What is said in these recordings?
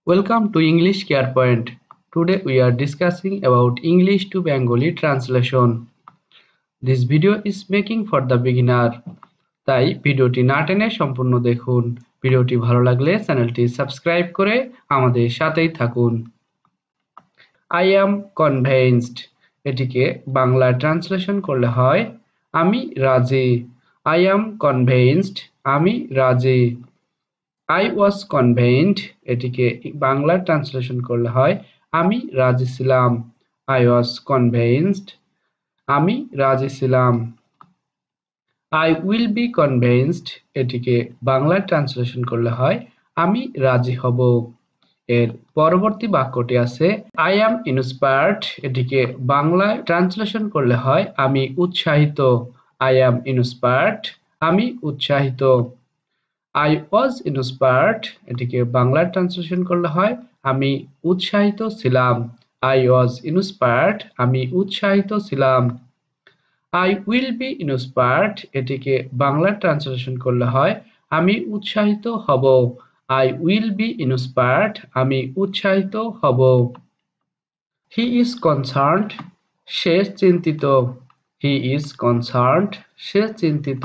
Welcome to English Care Point. Today we are discussing about English to Bengali translation. This video is making for the beginner. তাই ভিডিওটি না টেনে সম্পূর্ণ দেখুন। ভিডিওটি ভালো লাগলে চ্যানেলটি সাবস্ক্রাইব করে আমাদের সাথেই থাকুন। I am convinced এটিকে বাংলা ট্রান্সলেশন করলে হয় আমি রাজি। I am convinced আমি রাজি। I was convinced এটিকে বাংলা ট্রান্সলেশন করলে হয় আমি রাজি ছিলাম। I was convinced আমি রাজি ছিলাম। I will be convinced এটিকে বাংলা ট্রান্সলেশন করলে হয় আমি রাজি হব। এর পরবর্তী বাক্যটি আছে I am inspired এটিকে বাংলায় ট্রান্সলেশন করলে হয় আমি উৎসাহিত। I am inspired আমি উৎসাহিত। I was inspired এটিকে বাংলা ট্রান্সলেশন করলে হয় আমি উৎসাহিত ছিলাম। I was inspired আমি উৎসাহিত ছিলাম। I will be inspired এটিকে বাংলা ট্রান্সলেশন করলে হয় আমি উৎসাহিত হব। I will be inspired আমি উৎসাহিত হব। He is concerned সে চিন্তিত। He is concerned সে চিন্তিত।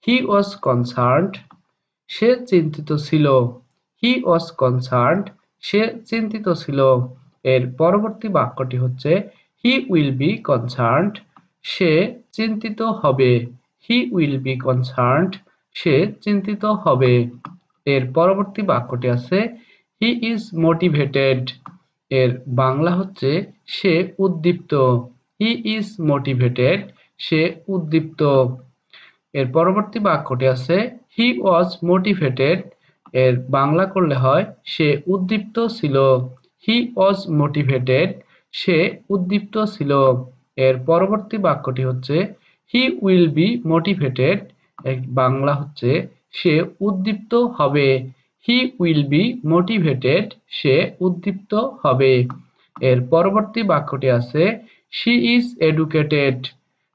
He was concerned সে চিন্তিত ছিল। He was concerned সে চিন্তিত ছিল। এর পরবর্তী বাক্যটি হচ্ছে He will be concerned সে চিন্তিত হবে। He will be concerned সে চিন্তিত হবে। এর পরবর্তী বাক্যটি আছে He is motivated এর বাংলা হচ্ছে সে উদ্দীপ্ত। He is motivated সে উদ্দীপ্ত। এর পরবর্তী বাক্যটি আছে He was motivated এর বাংলা করলে হয় সে উদ্দীপ্ত ছিল। He was motivated সে উদ্দীপ্ত ছিল। এর পরবর্তী বাক্যটি হচ্ছে He will be motivated এর বাংলা হচ্ছে সে উদ্দীপ্ত হবে। He will be motivated সে উদ্দীপ্ত হবে। এর পরবর্তী বাক্যটি আছে She is educated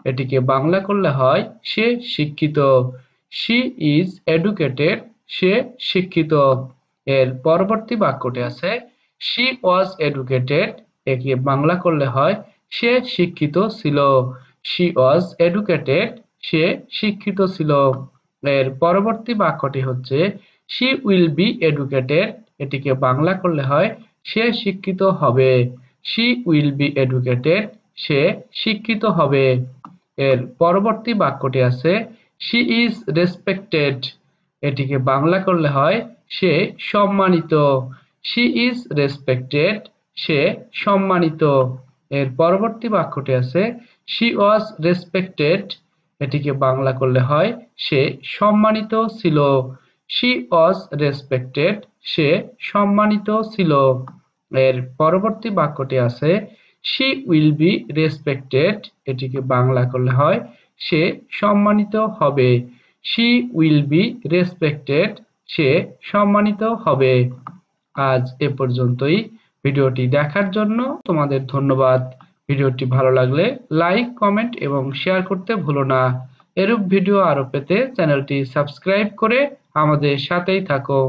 এটিকে বাংলা করলে হয় সে শিক্ষিত। She is educated সে শিক্ষিত। এর পরবর্তী বাক্যটি আছে She was educated একে বাংলা করলে হয় সে শিক্ষিত ছিল। She was educated সে শিক্ষিত ছিল। এর পরবর্তী বাক্যটি হচ্ছে She will be educated এটিকে বাংলা করলে হয় সে শিক্ষিত হবে। She will be educated সে শিক্ষিত হবে। এর পরবর্তী বাক্যটি আছে She is respected এটিকে বাংলা করলে হয় সে সম্মানিত। She is respected সে সম্মানিত। এর পরবর্তী বাক্যটি আছে She was respected এটিকে বাংলা করলে হয় সে সম্মানিত ছিল। She was respected সে সম্মানিত ছিল। এর পরবর্তী বাক্যটি আছে She will be respected এটিকে বাংলা করলে হয় সে সম্মানিত হবে। She will be respected সে সম্মানিত হবে। আজ এ পর্যন্তই। ভিডিওটি দেখার জন্য তোমাদের ধন্যবাদ। ভিডিওটি ভালো লাগলে লাইক, কমেন্ট এবং শেয়ার করতে ভুলো না। এরূপ ভিডিও আরো পেতে চ্যানেলটি সাবস্ক্রাইব করে আমাদের সাথেই থাকো।